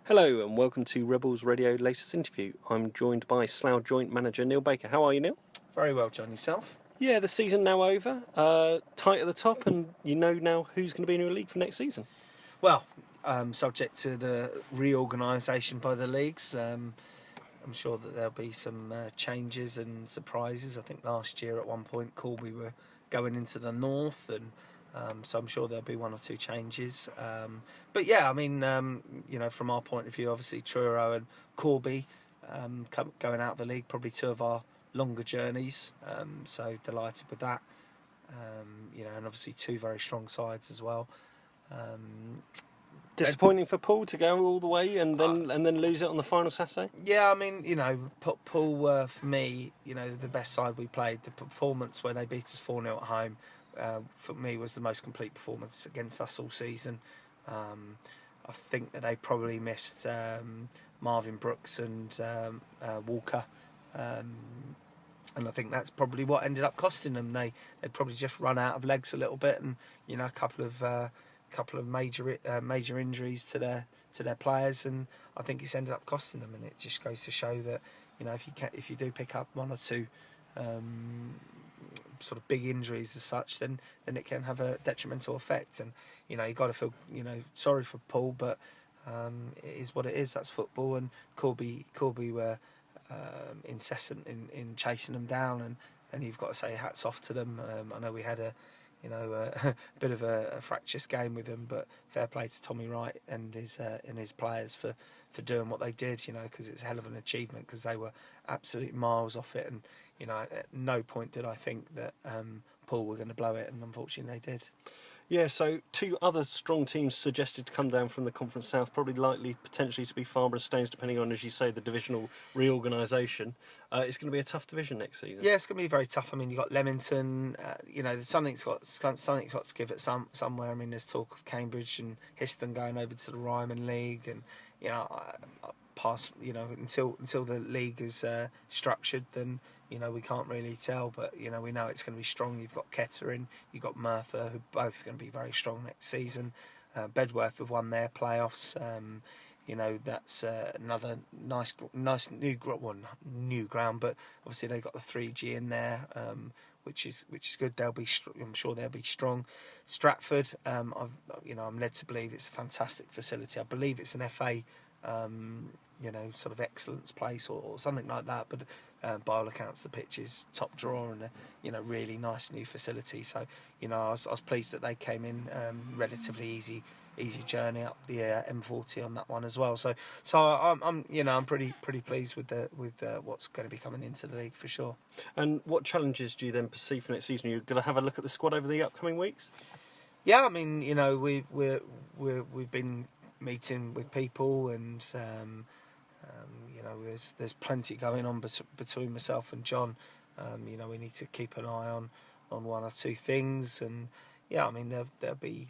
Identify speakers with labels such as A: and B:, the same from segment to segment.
A: Hello and welcome to Rebels Radio latest interview. I'm joined by Slough Joint Manager Neil Baker. How are you, Neil?
B: Very well, John. Yourself?
A: Yeah, the season now over. Tight at the top, and you know now who's going to be in the league for next season.
B: Well, subject to the reorganisation by the leagues, I'm sure that there'll be some changes and surprises. I think last year at one point Corby were going into the north, and so I'm sure there'll be one or two changes. But yeah, I mean, from our point of view, obviously Truro and Corby going out of the league, probably two of our longer journeys. So delighted with that. And obviously two very strong sides as well.
A: Disappointing for Paul to go all the way and then lose it on the final Saturday.
B: Yeah, I mean, Poole were for me, the best side we played. The performance where they beat us 4-0 at home, for me was the most complete performance against us all season. I think that they probably missed Marvin Brooks and Walker. And I think that's probably what ended up costing them. They'd probably just run out of legs a little bit, and a couple of major injuries to their players, and I think it's ended up costing them. And it just goes to show that if you do pick up one or two sort of big injuries as such, then it can have a detrimental effect. And you got to feel sorry for Paul, but it is what it is. That's football, and Corby were incessant in chasing them down, and you've got to say hats off to them. I know we had a bit of a fractious game with them, but fair play to Tommy Wright and his players for doing what they did, because it's a hell of an achievement, because they were absolute miles off it, and at no point did I think that Paul were going to blow it, and unfortunately they did.
A: Yeah, so two other strong teams suggested to come down from the Conference South, probably likely potentially to be Farnborough Staines, depending on, as you say, the divisional reorganisation. It's going to be a tough division next season.
B: Yeah, it's going to be very tough. I mean, you've got Leamington, something's got to give it somewhere. I mean, there's talk of Cambridge and Histon going over to the Ryman League, and until the league is structured, then we can't really tell, but we know it's going to be strong. You've got Kettering, you've got Merthyr, who are both going to be very strong next season. Bedworth have won their playoffs. That's another nice new ground, but obviously they've got the 3G in there, which is good. I'm sure they'll be strong. Stratford, I'm led to believe it's a fantastic facility. I believe it's an FA sort of excellence place or something like that, but by all accounts the pitch is top drawer and a really nice new facility. So I was pleased that they came in, relatively easy journey up the M40 on that one as well. So I'm pretty pleased with what's going to be coming into the league for sure.
A: And what challenges do you then perceive for next season? You're going to have a look at the squad over the upcoming weeks?
B: Yeah, I mean we've been meeting with people, and there's plenty going on between myself and John. We need to keep an eye on one or two things, and yeah, I mean there'll be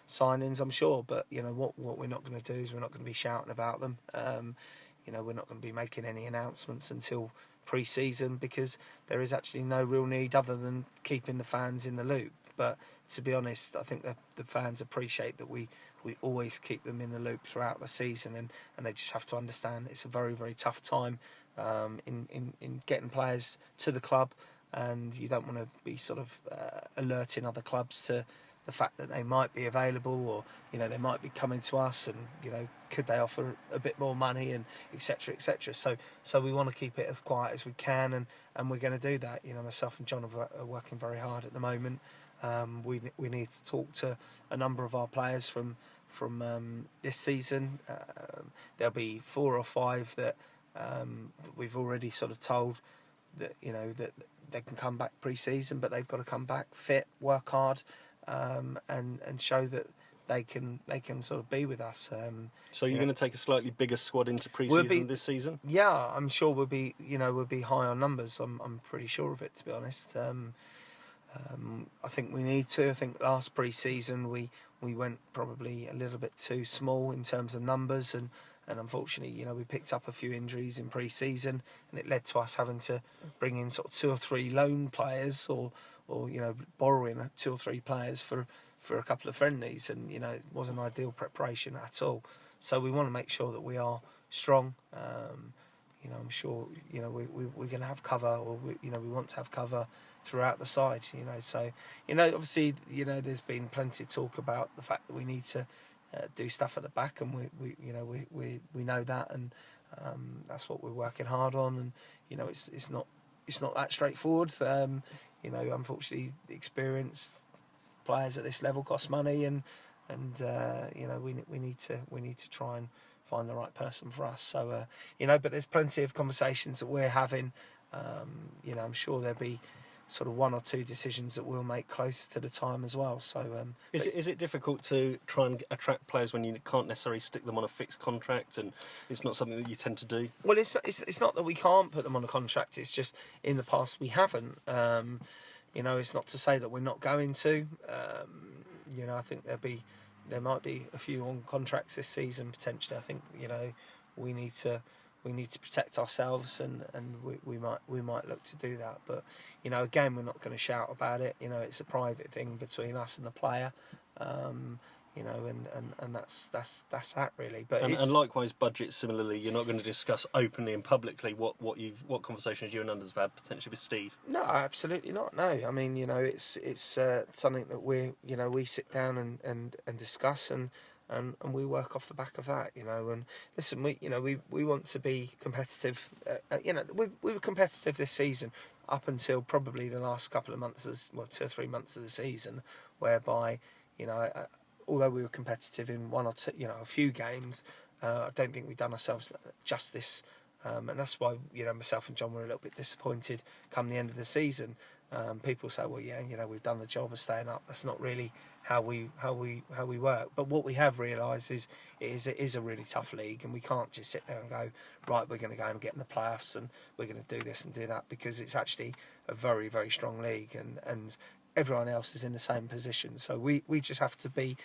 B: signings, I'm sure, but what we're not going to do is we're not going to be shouting about them. We're not going to be making any announcements until pre-season, because there is actually no real need other than keeping the fans in the loop. But to be honest, I think the fans appreciate that we always keep them in the loop throughout the season, and they just have to understand it's a very, very tough time in getting players to the club, and you don't want to be sort of alerting other clubs to the fact that they might be available, or they might be coming to us, and could they offer a bit more money, and etc. So we want to keep it as quiet as we can, and we're going to do that. Myself and John are working very hard at the moment. We need to talk to a number of our players from this season. There'll be 4 or 5 that we've already sort of told that that they can come back pre-season, but they've got to come back fit, work hard, and show that they can sort of be with us.
A: So you're going to take a slightly bigger squad into pre-season this season?
B: Yeah, I'm sure we'll be high on numbers. I'm pretty sure of it, to be honest. I think we need to. I think last pre-season we went probably a little bit too small in terms of numbers, and unfortunately, we picked up a few injuries in pre-season, and it led to us having to bring in sort of 2 or 3 loan players, or borrowing 2 or 3 players for a couple of friendlies, and it wasn't ideal preparation at all. So we want to make sure that we are strong. You know, I'm sure, you know, we're going to have cover, or we want to have cover throughout the side. You know, so, you know, obviously, you know, there's been plenty of talk about the fact that we need to do stuff at the back, and we know that, and that's what we're working hard on. And you know, it's not that straightforward. You know, unfortunately, experienced players at this level cost money, and you know, we need to try and find the right person for us. So you know, but there's plenty of conversations that we're having. You know, I'm sure there'll be sort of one or two decisions that we'll make close to the time as well. So
A: is it difficult to try and attract players when you can't necessarily stick them on a fixed contract, and it's not something that you tend to do?
B: Well, it's not that we can't put them on a contract. It's just in the past we haven't. You know, it's not to say that we're not going to. You know, I think there might be a few on contracts this season potentially. I think, you know, we need to protect ourselves, and we might look to do that. But you know, again, we're not going to shout about it. You know, it's a private thing between us and the player. You know, and that's that really. But
A: and likewise, budget similarly, you're not going to discuss openly and publicly what conversations you and others have had potentially with Steve.
B: No, absolutely not. No, I mean, you know, it's something that we sit down and discuss, and we work off the back of that, you know. And listen, we want to be competitive. You know, we were competitive this season up until probably the last couple of months, 2 or 3 months of the season, whereby, you know, although we were competitive in one or two, you know, a few games, I don't think we've done ourselves justice. And that's why, you know, myself and John were a little bit disappointed come the end of the season. People say, well, yeah, you know, we've done the job of staying up. That's not really how we work. But what we have realised is it is a really tough league, and we can't just sit there and go, right, we're going to go and get in the playoffs, and we're going to do this and do that, because it's actually a very, very strong league, and everyone else is in the same position. So we just have to be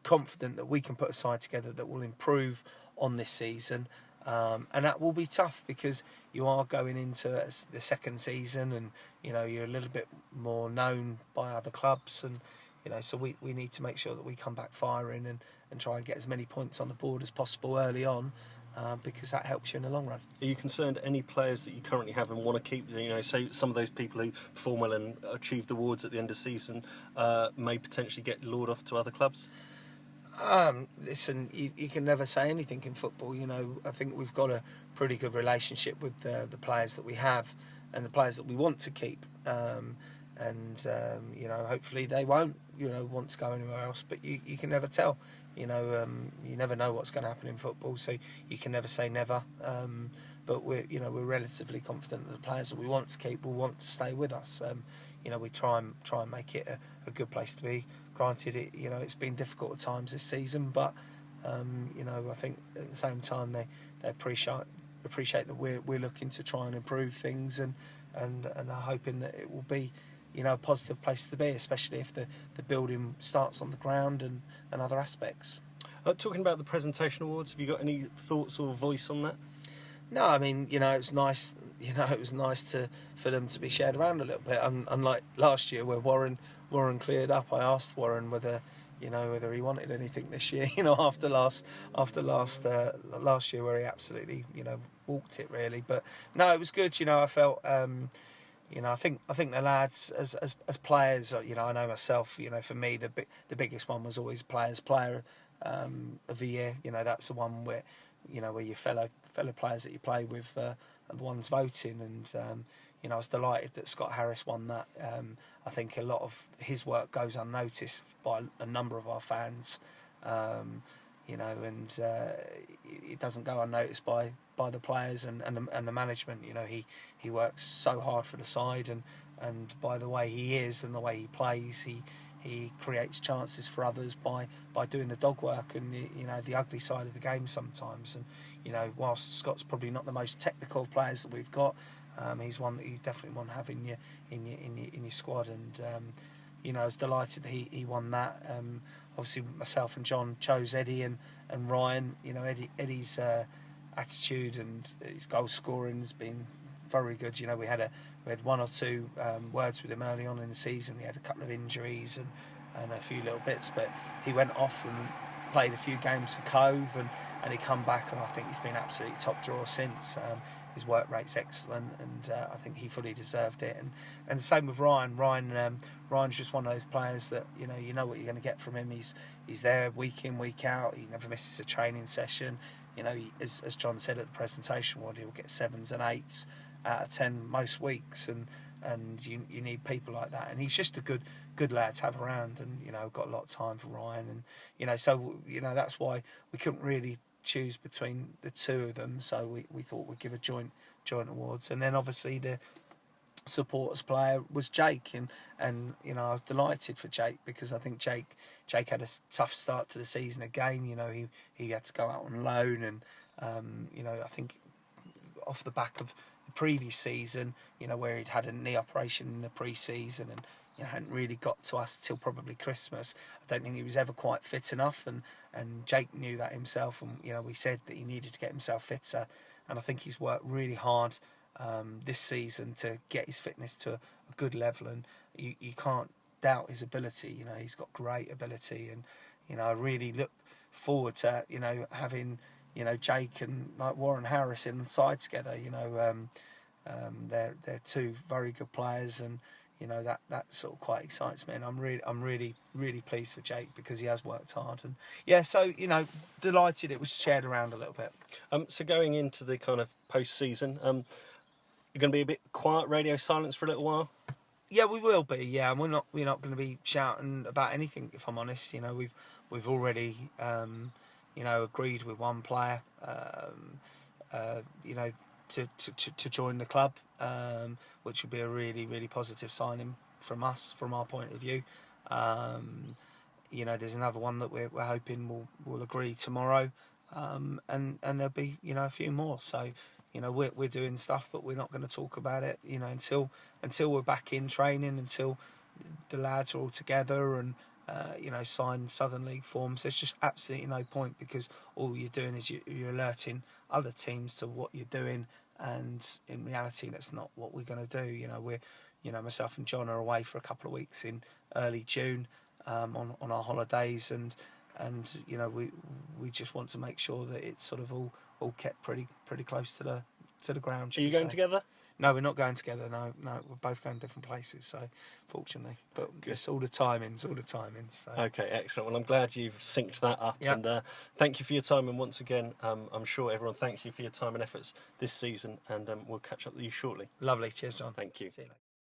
B: confident that we can put a side together that will improve on this season. And that will be tough, because you are going into the second season, and you know, you're a little bit more known by other clubs, and you know, so we need to make sure that we come back firing and try and get as many points on the board as possible early on, because that helps you in the long run.
A: Are you concerned any players that you currently have and want to keep, you know, say some of those people who perform well and achieved awards at the end of the season may potentially get lured off to other clubs?
B: Listen, you can never say anything in football. You know, I think we've got a pretty good relationship with the players that we have and the players that we want to keep. You know, hopefully they won't, you know, want to go anywhere else. But you can never tell. You know, you never know what's going to happen in football, so you can never say never. But we're relatively confident that the players that we want to keep will want to stay with us. You know, we try and make it a good place to be. Granted, it's been difficult at times this season, but you know, I think at the same time they appreciate that we're looking to try and improve things, and are hoping that it will be, you know, a positive place to be, especially if the building starts on the ground and other aspects.
A: Talking about the presentation awards, have you got any thoughts or voice on that?
B: No, I mean, you know, it was nice. You know, it was nice for them to be shared around a little bit. Unlike last year, where Warren cleared up. I asked Warren whether he wanted anything this year. You know, after last year, where he absolutely, you know, walked it really. But no, it was good. You know, I felt. You know, I think the lads as players. You know, I know myself. You know, for me, the biggest one was always player of the year. You know, that's the one where, you know, where your fellow players that you play with are the ones voting, and you know, I was delighted that Scott Harris won that. I think a lot of his work goes unnoticed by a number of our fans, you know, and it doesn't go unnoticed by the players and the management. You know, he works so hard for the side, and by the way he is and the way he plays, he creates chances for others by doing the dog work and you know, the ugly side of the game sometimes. And you know, whilst Scott's probably not the most technical of players that we've got, he's one that you definitely want to have in your squad. And you know, I was delighted that he won that. Obviously, myself and John chose Eddie and Ryan. You know, Eddie's attitude and his goal scoring has been very good. You know, we had one or two words with him early on in the season. He had a couple of injuries and a few little bits, but he went off and played a few games for Cove, and he come back, and I think he's been absolutely top drawer since. His work rate's excellent, and I think he fully deserved it. And the same with Ryan. Ryan's just one of those players that you know what you're going to get from him. He's there week in, week out. He never misses a training session. As John said at the presentation, he'll get 7s and 8s out of 10 most weeks, and you need people like that. And he's just a good lad to have around, and got a lot of time for Ryan, and so that's why we couldn't really choose between the two of them. So we thought we'd give a joint awards, and then obviously the supporters player was Jake, and I was delighted for Jake, because I think Jake had a tough start to the season again. He had to go out on loan, and I think off the back of the previous season, where he'd had a knee operation in the pre-season, and hadn't really got to us till probably Christmas. I don't think he was ever quite fit enough, and Jake knew that himself, and we said that he needed to get himself fitter, and I think he's worked really hard this season to get his fitness to a good level, and you can't doubt his ability. He's got great ability, and I really look forward to having Jake and like Warren Harris in the side together. They're two very good players, and that sort of quite excites me, and I'm really pleased for Jake, because he has worked hard, and so delighted it was shared around a little bit.
A: So going into the kind of post-season, you're going to be a bit quiet, radio silence for a little while.
B: Yeah, we will be. Yeah, and we're not going to be shouting about anything, if I'm honest. We've already agreed with one player to join the club, which would be a really, really positive signing from us, from our point of view. There's another one that we're hoping will agree tomorrow, and there'll be a few more. So we're doing stuff, but we're not going to talk about it until we're back in training, until the lads are all together and sign Southern League forms. There's just absolutely no point, because all you're doing is you're alerting other teams to what you're doing, and in reality that's not what we're going to do. We're myself and John are away for a couple of weeks in early June on our holidays, and we just want to make sure that it's sort of all kept pretty close to the ground.
A: Are you going together?
B: No, we're not going together. No, we're both going different places. So, fortunately, but it's all the timings. So.
A: Okay, excellent. Well, I'm glad you've synced that up,
B: Yep.
A: And thank you for your time. And once again, I'm sure everyone thanks you for your time and efforts this season, and we'll catch up with you shortly.
B: Lovely. Cheers, John.
A: Thank you.
B: See you later.